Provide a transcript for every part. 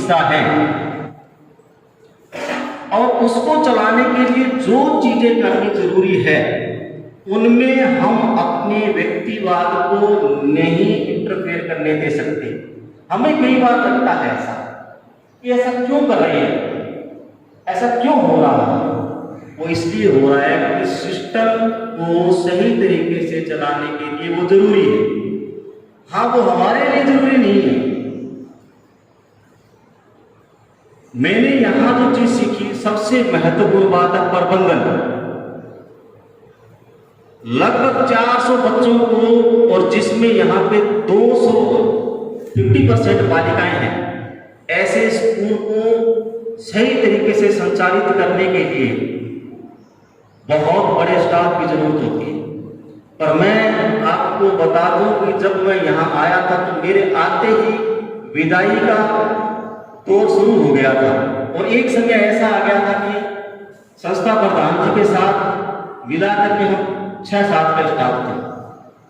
हिस्सा है और उसको चलाने के लिए जो चीजें करनी जरूरी है उनमें हम अपने व्यक्तिवाद को नहीं इंटरफेयर करने दे सकते। हमें कई बार लगता है ऐसा कि ऐसा क्यों कर रहे हैं, ऐसा क्यों हो रहा है। वो इसलिए हो रहा है कि सिस्टम को सही तरीके से चलाने के लिए वो जरूरी है। हाँ, वो हमारे लिए जरूरी नहीं है। मैंने यहां जो चीज सीखी, सबसे महत्वपूर्ण बात है प्रबंधन। लगभग 400 बच्चों को, और जिसमें यहाँ पे 250% बालिकाएं हैं, ऐसे स्कूल को सही तरीके से संचालित करने के लिए बहुत बड़े स्टाफ की जरूरत होती है। पर मैं आपको बता दूं कि जब मैं यहाँ आया था तो मेरे आते ही विदाई का दौर शुरू हो गया था और एक समय ऐसा आ गया था कि संस्था प्रधान जी के साथ मिला करके हम 6-7 का स्टाफ थे।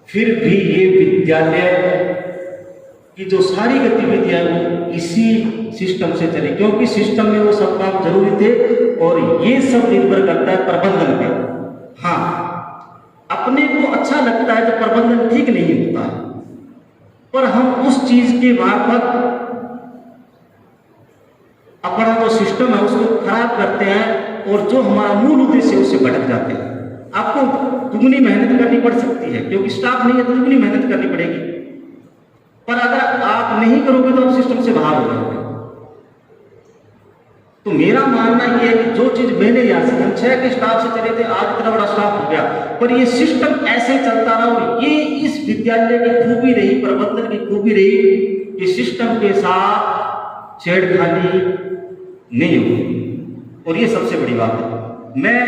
फिर भी ये विद्यालय की जो सारी गतिविधियां वो इसी सिस्टम से चली, क्योंकि सिस्टम में वो सब काम जरूरी थे और ये सब निर्भर करता है प्रबंधन पे। हाँ, अपने को अच्छा लगता है जब प्रबंधन ठीक नहीं होता है, पर हम उस चीज के बाबत अपना जो सिस्टम है उसको खराब करते हैं और जो हमारा मूल उद्देश्य है उससे भटक जाते हैं। आपको दुगनी मेहनत करनी पड़ सकती है, क्योंकि स्टाफ नहीं है तो दुगनी मेहनत करनी पड़ेगी। पर अगर आप नहीं करोगे तो आप सिस्टम से बाहर हो जाओगे। तो मेरा मानना यह है कि जो चीज मैंने यहाँ से, हम 6 के स्टाफ से चले थे, आज इतना बड़ा स्टाफ हो गया, पर ये सिस्टम ऐसे चलता रहा और ये इस विद्यालय की खूबी रही, प्रबंधन की खूबी रही कि सिस्टम के साथ छेड़खानी नहीं होगी। और ये सबसे बड़ी बात है। मैं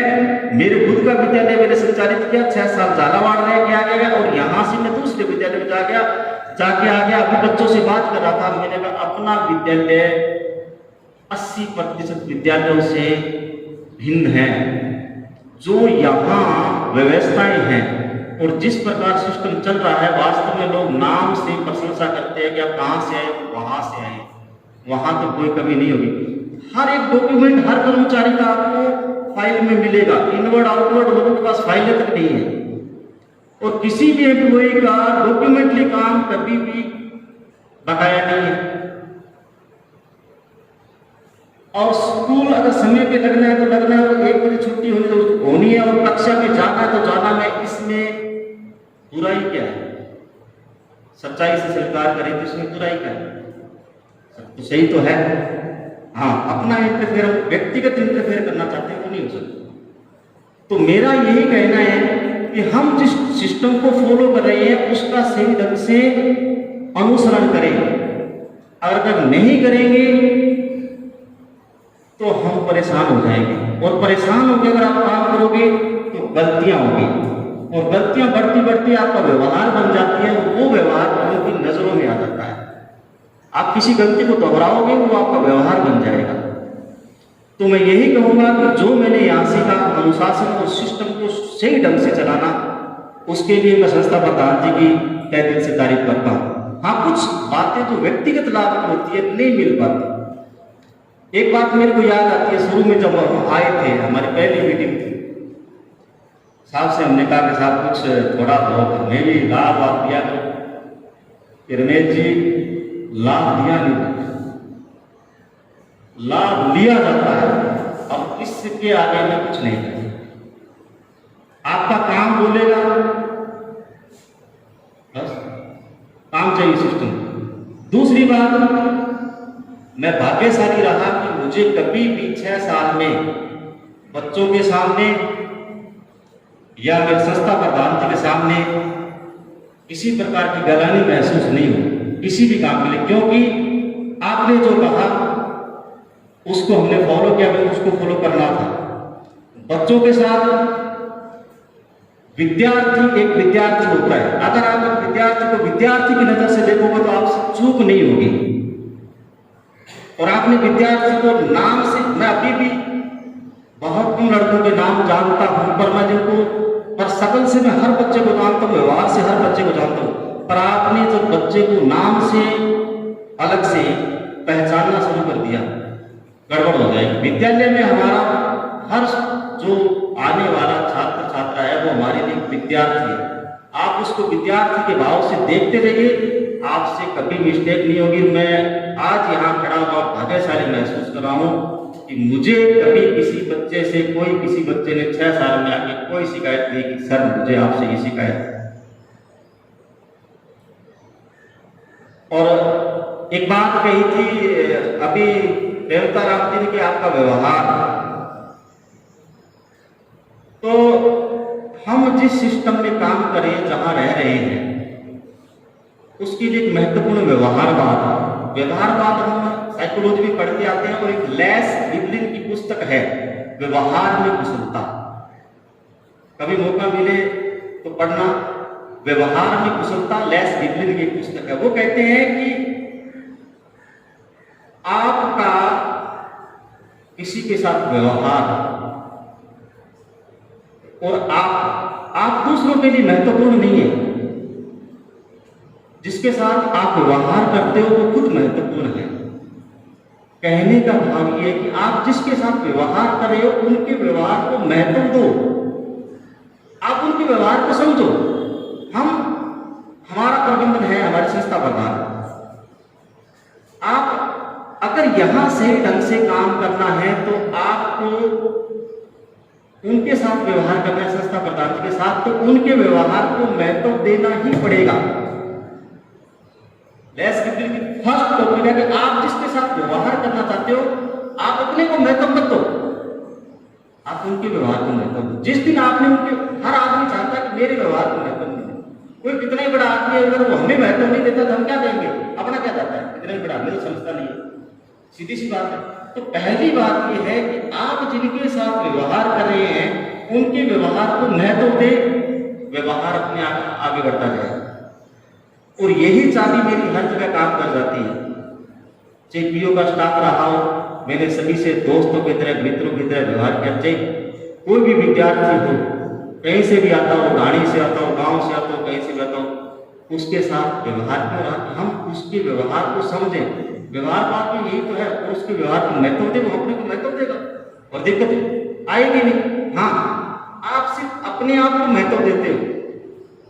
मेरे खुद का विद्यालय मैंने संचालित किया, 6 साल झालावाड़ रह के आ गया और यहाँ से मैं दूसरे विद्यालय में जाके आ गया। अभी बच्चों से बात कर रहा था, मैंने कहा अपना विद्यालय 80% विद्यालयों से भिन्न है। जो यहाँ व्यवस्थाएं हैं और जिस प्रकार सिस्टम चल रहा है, वास्तव में लोग नाम से प्रशंसा करते हैं कि आप कहाँ से आए, वहां से आए। वहां तो कोई कमी नहीं होगी। हर एक डॉक्यूमेंट हर कर्मचारी का आपको फाइल में मिलेगा। इनवर्ड आउटवर्ड लोगों के पास फाइलें तक नहीं है और किसी भी एम्प्लॉय का डॉक्यूमेंटली काम कभी भी बकाया नहीं है। और स्कूल अगर समय पे लगना है तो लगना है, 1 बजे छुट्टी होनी है और कक्षा में जाना है तो जाना है। इसमें बुराई क्या है? सच्चाई से स्वीकार करें तो इसमें बुराई क्या है? सब तो सही तो है। हाँ, अपना इंटरफेयर, व्यक्तिगत इंटरफेयर करना चाहते हैं वो नहीं हो सकता। तो मेरा यही कहना है कि हम जिस सिस्टम को फॉलो कर रहे हैं उसका सही ढंग से अनुसरण करें। अगर नहीं करेंगे तो हम परेशान हो जाएंगे और परेशान होकर अगर आप काम करोगे तो गलतियां होगी और गलतियां बढ़ती बढ़ती आपका व्यवहार बन जाती है। वो व्यवहार लोगों की नजरों में आ जाता है। आप किसी गलती को दोहराओगे वो आपका व्यवहार बन जाएगा। तो मैं यही कहूंगा कि जो मैंने यहाँ सीखा, अनुशासन और सिस्टम को सही ढंग से चलाना, उसके लिए मैं संस्था प्रधान जी की तहे दिल से तारीफ करता हूँ। हाँ, कुछ बातें जो व्यक्तिगत लाभ की होती है नहीं मिल पाती। एक बात मेरे को याद आती है, शुरू में जब हम आए थे, हमारी पहली मीटिंग थी, साहब से हमने कहा कि साहब कुछ थोड़ा बहुत हमें भी लाभ आप दिया तो रमेश जी लाभ दिया नहीं, लाभ लिया जाता है। अब इसके आगे में कुछ नहीं करें। आपका काम बोलेगा, बस काम चाहिए सिस्टम। दूसरी बात, मैं भाग्यशाली रहा कि मुझे कभी भी 6 साल में बच्चों के सामने या मेरे संस्था प्रधान जी के सामने किसी प्रकार की गलानी महसूस नहीं हुई किसी भी काम के लिए, क्योंकि आपने जो कहा उसको हमने फॉलो किया, हमें उसको फॉलो करना था। बच्चों के साथ विद्यार्थी एक विद्यार्थी होता है। अगर आप एक विद्यार्थी को विद्यार्थी की नजर से देखोगे तो आपसे चूक नहीं होगी। और आपने विद्यार्थी को नाम से, मैं अभी भी बहुत कम लड़कों के नाम जानता हूं, पर मैं जिनको, पर शकल से मैं हर बच्चे को जानता हूं, व्यवहार से हर बच्चे को जानता हूं। पर आपने जब बच्चे को नाम से अलग से पहचानना शुरू शुरू कर दिया, गड़बड़ हो जाएगी। विद्यालय में हमारा हर जो आने वाला छात्र छात्रा है वो हमारे लिए विद्यार्थी है। आप उसको विद्यार्थी के भाव से देखते रहिए, आपसे कभी मिस्टेक नहीं होगी। मैं आज यहाँ खड़ा हुआ भाग्यशाली महसूस कर रहा हूँ कि मुझे कभी किसी बच्चे से, कोई किसी बच्चे ने 6 साल में आके कोई शिकायत नहीं की, सर मुझे आपसे ये शिकायत है। और एक बात कही थी अभी देवता राम जी ने कि आपका व्यवहार, तो हम जिस सिस्टम में काम करें, जहां रह रहे हैं, उसके लिए एक महत्वपूर्ण व्यवहारवाद है। व्यवहारवाद हम साइकोलॉजी में पढ़ के आते हैं और एक लेस गिबलिन की पुस्तक है व्यवहार में कुशलता। कभी मौका मिले तो पढ़ना, व्यवहार में कुशलता, लेस गिबलिन की पुस्तक है। वो कहते हैं कि आपका किसी के साथ व्यवहार और आप दूसरों के लिए महत्वपूर्ण नहीं है। जिसके साथ आप व्यवहार करते हो वो खुद महत्वपूर्ण है। कहने का भाव ये है कि आप जिसके साथ व्यवहार कर रहे हो उनके व्यवहार को महत्व दो, आप उनके व्यवहार को समझो। हमारा प्रबंधन है, हमारी संस्था प्रधान, आप अगर यहां सही ढंग से काम करना है तो आपको उनके साथ व्यवहार करना है, संस्था प्रधान के साथ, तो उनके व्यवहार को महत्व देना ही पड़ेगा। लेस गिबलिन की फर्स्ट टॉपिक है कि आप जिसके साथ व्यवहार करना चाहते हो आप अपने को महत्व मत दो, आप उनके व्यवहार को महत्व दो। जिस दिन आपने उनके, हर आदमी चाहता है कि मेरे व्यवहार को महत्व नहीं दे। कोई कितना ही बड़ा आदमी है, अगर वो हमें महत्व नहीं देता तो हम क्या देंगे? अपना क्या जाता है, कितना ही बड़ा आदमी तो समझता नहीं है, सीधी सी बात है। तो पहली बात यह है कि आप जिनके साथ व्यवहार कर रहे हैं उनके व्यवहार को महत्व दे, व्यवहार अपने आप आगे बढ़ता जाए। और यही चाबी मेरी हर जगह काम कर जाती है। चाहे पीओ का स्टाफ रहा हो, मैंने सभी से दोस्तों की तरह, मित्रों की तरह व्यवहार किया। चाहे कोई भी विद्यार्थी हो, कहीं से भी आता हो, गाड़ी से आता हो, गांव से आता हो, कहीं से भी आता हो, उसके साथ व्यवहार क्यों रहा, हम उसके व्यवहार को समझें। व्यवहार बात में यही तो है, और उसके व्यवहार को महत्व दे, वो अपने को महत्व देगा और दिक्कत आएगी नहीं। हाँ, आप सिर्फ अपने आप को महत्व देते हो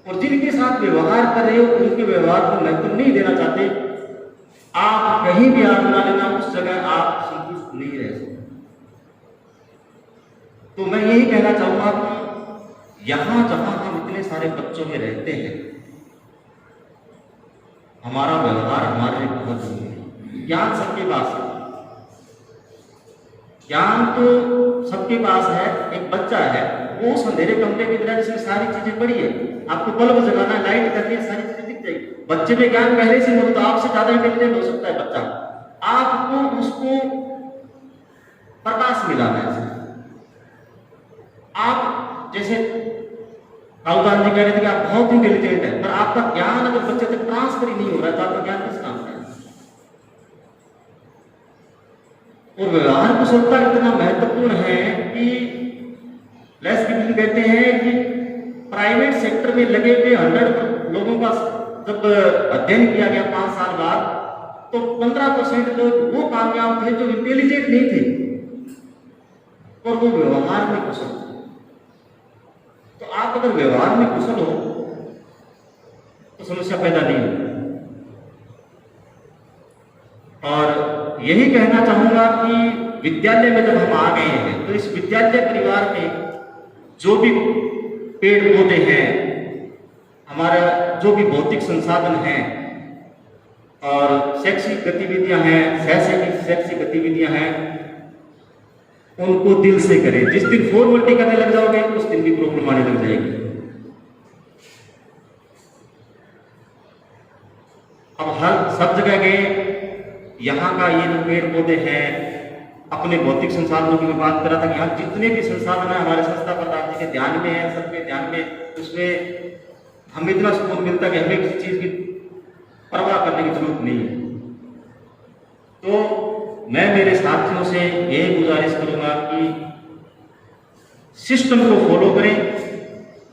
और जिनके साथ व्यवहार कर रहे हो उनके व्यवहार को महत्व नहीं देना चाहते, आप कहीं भी आजमा लेना, उस जगह आप संतुष्ट नहीं रह सकते। तो मैं यही कहना चाहूंगा कि यहां जहां हम इतने सारे बच्चों में रहते हैं, हमारा व्यवहार हमारे लिए बहुत जरूरी है। ज्ञान सबके पास है, ज्ञान तो सबके पास है। एक बच्चा है, वो उस अंधेरे कमरे की तरह जिसमें सारी चीजें पड़ी है, आपको बल्ब जलाना, लाइट करनी है, सारी चीजें दिख जाएगी। बच्चे में ज्ञान पहले से हो तो आपसे ज्यादा इंटेलिजेंट हो सकता है बच्चा, आपको उसको प्रकाश मिलाना है। आप जैसे राहुल गांधी कह रहे थे कि आप बहुत इंटेलिजेंट है, पर आपका ज्ञान अगर बच्चे तक ट्रांसफर ही नहीं हो रहा है तो आपका ज्ञान किस काम का है? और व्यवहार कुशलता इतना महत्वपूर्ण है कि लेस गिबलिन कहते हैं कि प्राइवेट सेक्टर में लगे हुए 100 लोगों का जब अध्ययन किया गया 5 साल बाद, तो 15% लोग वो कामयाब थे जो इंटेलिजेंट नहीं थे और वो व्यवहार में कुशल थे। तो आप अगर व्यवहार में कुशल हो तो समस्या पैदा नहीं होगी। और यही कहना चाहूंगा कि विद्यालय में जब हम आ गए हैं तो इस विद्यालय परिवार में जो भी पेड़ पौधे हैं, हमारा जो भी भौतिक संसाधन हैं और शैक्षिक गतिविधियां हैं, शैक्षिक गतिविधियां हैं, उनको दिल से करें। जिस दिन फॉर्मेलिटी करने लग जाओगे उस दिन भी प्रॉब्लम आने लग जाएगी। अब हर सब जगह गए, यहाँ का ये जो पेड़ पौधे हैं, अपने भौतिक संसाधनों की मैं बात कर रहा था कि यहाँ जितने भी संसाधन है हमारे संस्था प्रधान जी के ध्यान में है, सबके ध्यान में, उसमें हमें इतना सुकून मिलता है कि हमें किसी चीज की परवाह करने की जरूरत नहीं है। तो मैं मेरे साथियों से यही गुजारिश करूंगा कि सिस्टम को फॉलो करें,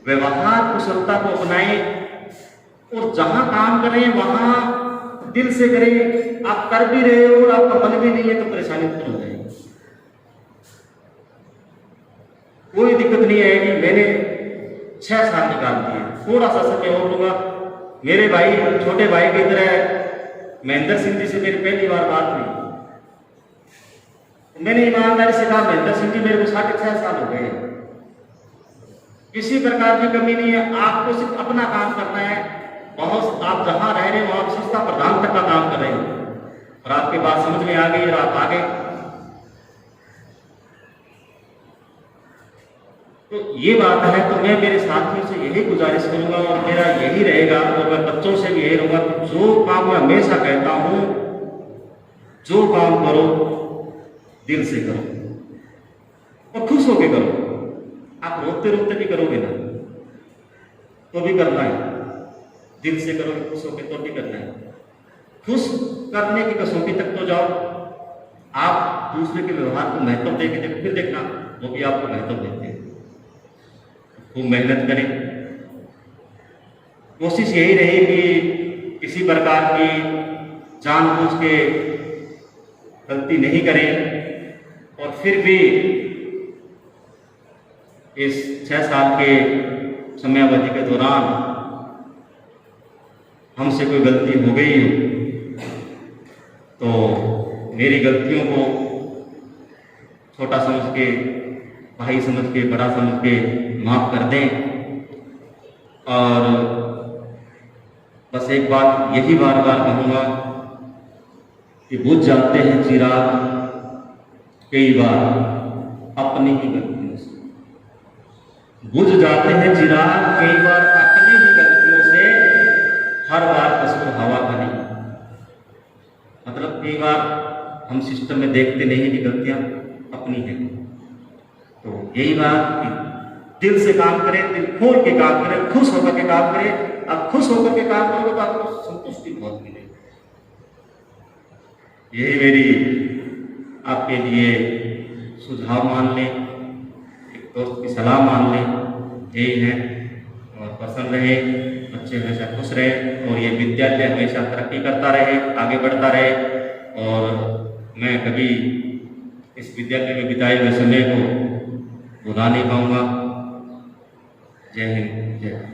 व्यवहार कुशलता को अपनाएं और जहां काम करें वहां दिल से करें। आप कर भी रहे हो और आपका मन भी नहीं है तो परेशानी उत्पन्न हो जाएगी। कोई दिक्कत नहीं आएगी। मैंने 6 साल निकाल दिए। थोड़ा सा समय और लूंगा। मेरे भाई, छोटे भाई की तरह महेंद्र सिंह जी से मेरी पहली बार बात हुई। मैंने ईमानदारी से कहा, महेंद्र सिंह जी मेरे को 6.5 साल हो गए, किसी प्रकार की कमी नहीं है, आपको सिर्फ अपना काम करना है। बहुत आप जहां रह रहे हो आप संस्था प्रधान तक का काम कर रहे हो और आपके बात समझ में आ गई और आप आ गए। तो ये बात है। तो मैं मेरे साथियों से यही गुजारिश करूंगा और मेरा यही रहेगा और मैं बच्चों से भी यही रहूंगा कि जो काम मैं हमेशा कहता हूं, जो काम करो दिल से करो और खुश होकर करो। आप रोते रोते भी करोगे ना तो भी करना है, दिल से करोगे खुश होकर तो भी करना है। खुश करने की कसौटी तक तो जाओ। आप दूसरे के व्यवहार को महत्व देके देखो, फिर देखना वो भी आपको महत्व देते हैं। खूब मेहनत करें। कोशिश यही रहेगी किसी प्रकार की जानबूझ के गलती नहीं करें और फिर भी इस 6 साल के समयावधि के दौरान हमसे कोई गलती हो गई हो तो मेरी गलतियों को छोटा समझ के, भाई समझ के, बड़ा समझ के माफ कर दें। और बस एक बात यही बार बार कहूँगा कि बुझ जाते हैं चिराग कई बार अपनी ही गलतियों से। बुझ जाते हैं चिराग कई बार अपनी ही गलतियों से, हर बार कसूर हवा का नहीं। मतलब कई बार हम सिस्टम में देखते नहीं कि गलतियां अपनी हैं। तो यही बात कि दिल से काम करें, दिल खोल के काम करें, खुश होकर के काम करें। आप खुश होकर के काम करोगे तो आपको संतुष्टि बहुत मिलेगी। यही मेरी आपके लिए सुझाव मान लें, एक दोस्त की सलाह मान लें, यही है। और पसंद रहे, बच्चे हमेशा खुश रहे और ये विद्यालय हमेशा तरक्की करता रहे, आगे बढ़ता रहे और मैं कभी इस विद्यालय में बिताए हुए समय को भुला नहीं पाऊंगा। जय हिंद, जय भारत।